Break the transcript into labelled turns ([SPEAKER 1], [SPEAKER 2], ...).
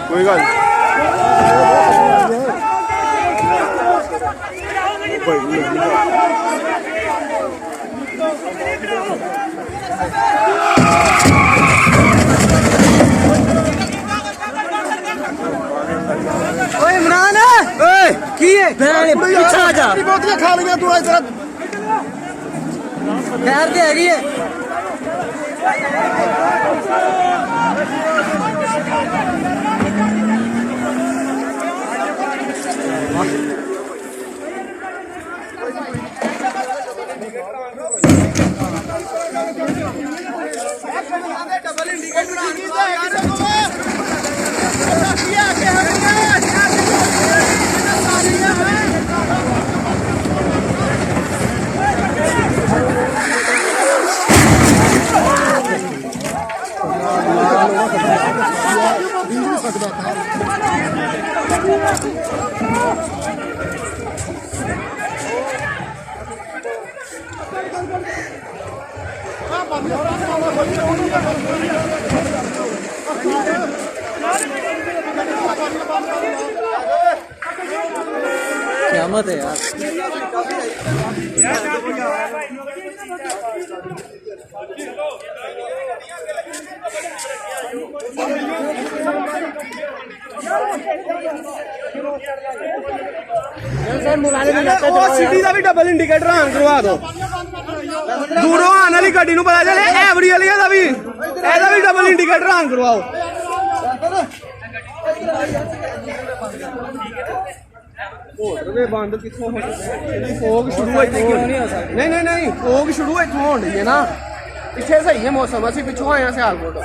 [SPEAKER 1] कोई गल
[SPEAKER 2] इमरान की पीछा जा
[SPEAKER 1] बोतलें खा लिया तू इस तरह
[SPEAKER 2] खैर तो हैगी है क़यामत है यार
[SPEAKER 1] सिटी का भी डबल इंडिकेटर ऑन करवा दो दूरों आने वाली गड्डी नूं पता चले एवरी वाली का भी डबल इंडिकेटर ऑन करवाओ बंद कितों फोग शुरू नहीं नहीं नहीं फोग शुरू इतों हो रही है ना पिछे सही है मौसम असं पिछों आए हैं सियालकोट